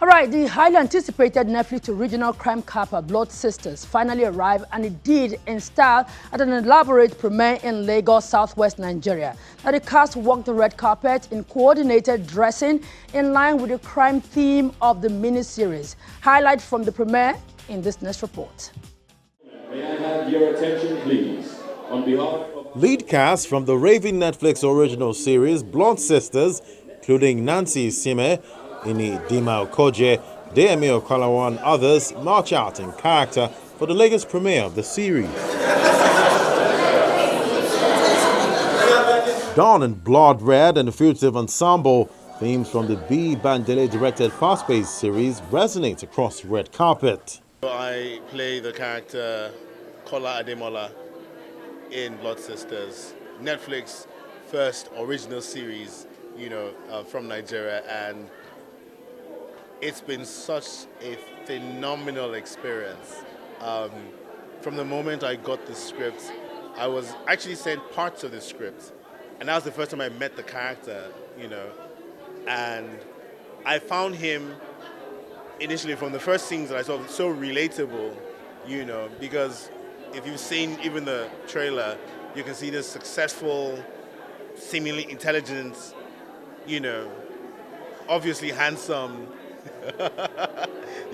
All right, the highly anticipated Netflix original crime caper Blood Sisters finally arrived, and it did in style at an elaborate premiere in Lagos, southwest Nigeria. Now, the cast walked the red carpet in coordinated dressing in line with the crime theme of the miniseries. Highlights from the premiere in this next report. May I have your attention, please? On behalf of Lead cast from the raving Netflix original series Blood Sisters, including Nancy Sime, Ini Dima Okoje, Deyemi Okalawa and others, march out in character for the Lagos premiere of the series. Dawn in blood red and the fugitive ensemble, themes from the B. Bandele directed fast-paced series resonate across the red carpet. I play the character Kola Ademola in Blood Sisters, Netflix first original series, from Nigeria, and it's been such a phenomenal experience. From the moment I got the script, I was actually sent parts of the script, and that was the first time I met the character, and I found him initially from the first scenes that I saw so relatable, because if you've seen even the trailer, you can see this successful, seemingly intelligent, obviously handsome,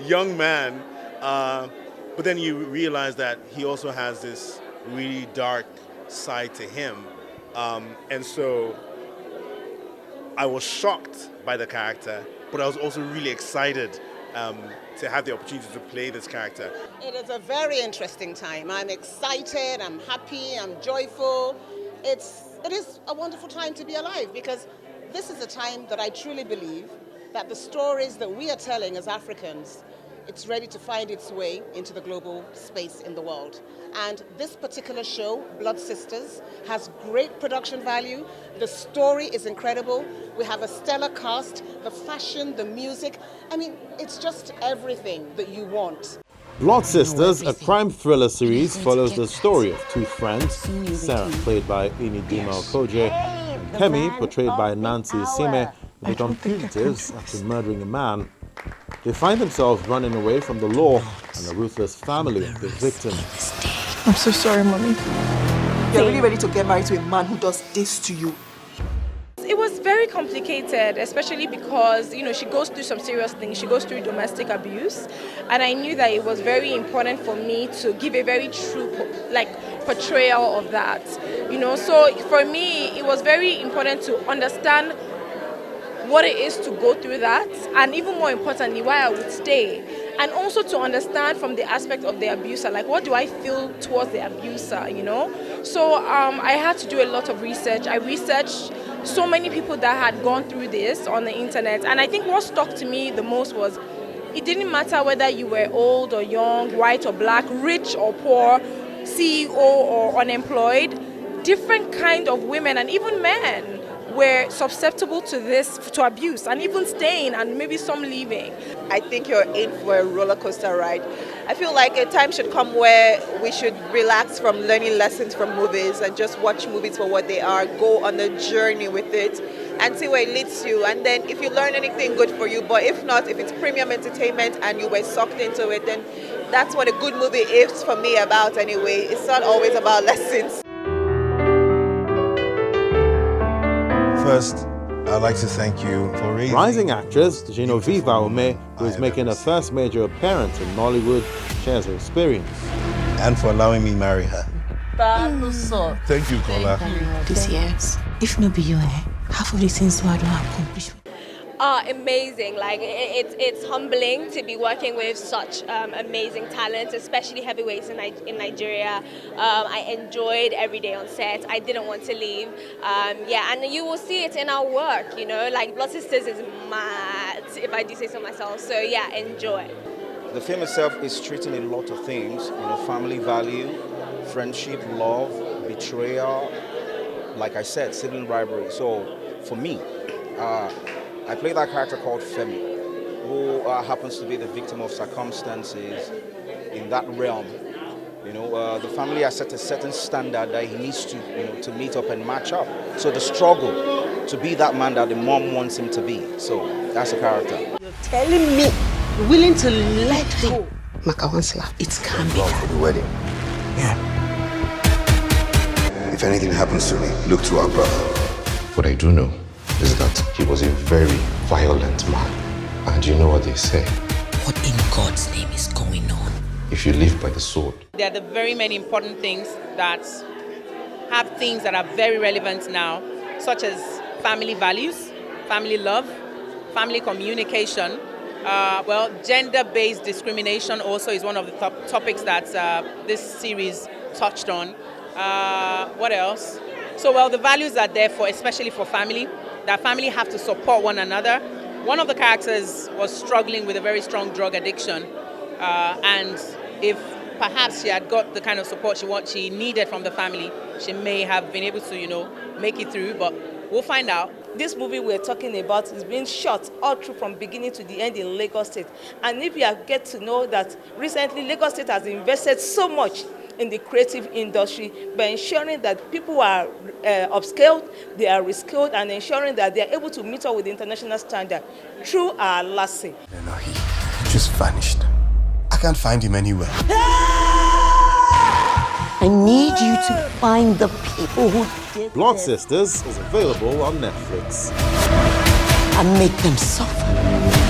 young man, but then you realize that he also has this really dark side to him, and so I was shocked by the character, but I was also really excited to have the opportunity to play this character. It is a very interesting time. I'm excited, I'm happy, I'm joyful. It is a wonderful time to be alive, because this is a time that I truly believe that the stories that we are telling as Africans, it's ready to find its way into the global space in the world. And this particular show, Blood Sisters, has great production value. The story is incredible. We have a stellar cast, the fashion, the music. I mean, it's just everything that you want. Blood Sisters, a crime thriller series, follows the story of two friends, Sarah, played by Ini Dima Okoje, and Kemi, portrayed by Nancy Sime, who become fugitives after murdering a man. They find themselves running away from the law and the ruthless family of the victim. I'm so sorry, Mommy. You're really ready to get married to a man who does this to you? It was very complicated, especially because, she goes through some serious things. She goes through domestic abuse. And I knew that it was very important for me to give a very true, portrayal of that. So for me, it was very important to understand what it is to go through that, and even more importantly, why I would stay. And also to understand from the aspect of the abuser, what do I feel towards the abuser, So I had to do a lot of research. I researched so many people that had gone through this on the internet. And I think what stuck to me the most was, it didn't matter whether you were old or young, white or black, rich or poor, CEO or unemployed, different kind of women and even men were susceptible to abuse, and even staying, and maybe some leaving. I think you're in for a roller coaster ride. I feel like a time should come where we should relax from learning lessons from movies and just watch movies for what they are, go on a journey with it and see where it leads you. And then if you learn anything, good for you. But if not, if it's premium entertainment and you were sucked into it, then that's what a good movie is for me about anyway. It's not always about lessons. First, I'd like to thank you for raising... Rising actress Genevieve Ome, who is making her first major appearance in Nollywood, shares her experience. And for allowing me to marry her. Thank you, Kola. This years, if no be you, half of the things I don't accomplish. Amazing. It's humbling to be working with such amazing talent, especially heavyweights in Nigeria. I enjoyed every day on set. I didn't want to leave. And you will see it in our work, Blood Sisters is mad, if I do say so myself. So yeah, enjoy. The film itself is treating a lot of things, family value, friendship, love, betrayal, like I said, sibling rivalry. So for me, I play that character called Femi, who happens to be the victim of circumstances in that realm. The family has set a certain standard that he needs to meet up and match up. So the struggle to be that man that the mom wants him to be. So that's the character. You're telling me you're willing to let go. Makawansla, it can't be For the wedding. Yeah. If anything happens to me, look to our brother. What I do know is that he was a very violent man. And you know what they say? What in God's name is going on? If you live by the sword. There are the very many important things that have things that are very relevant now, such as family values, family love, family communication. Gender-based discrimination also is one of the top topics that this series touched on. What else? So, the values are there for, especially for family, that family have to support one another. One of the characters was struggling with a very strong drug addiction, and if perhaps she had got the kind of support she needed from the family, she may have been able to, make it through, but we'll find out. This movie we're talking about is being shot all through from beginning to the end in Lagos State. And if you get to know that recently Lagos State has invested so much in the creative industry by ensuring that people are upskilled, they are reskilled, and ensuring that they are able to meet up with the international standard through our LASSE. No, he just vanished. I can't find him anywhere. I need you to find the people who did Blood Sisters is available on Netflix. and make them suffer.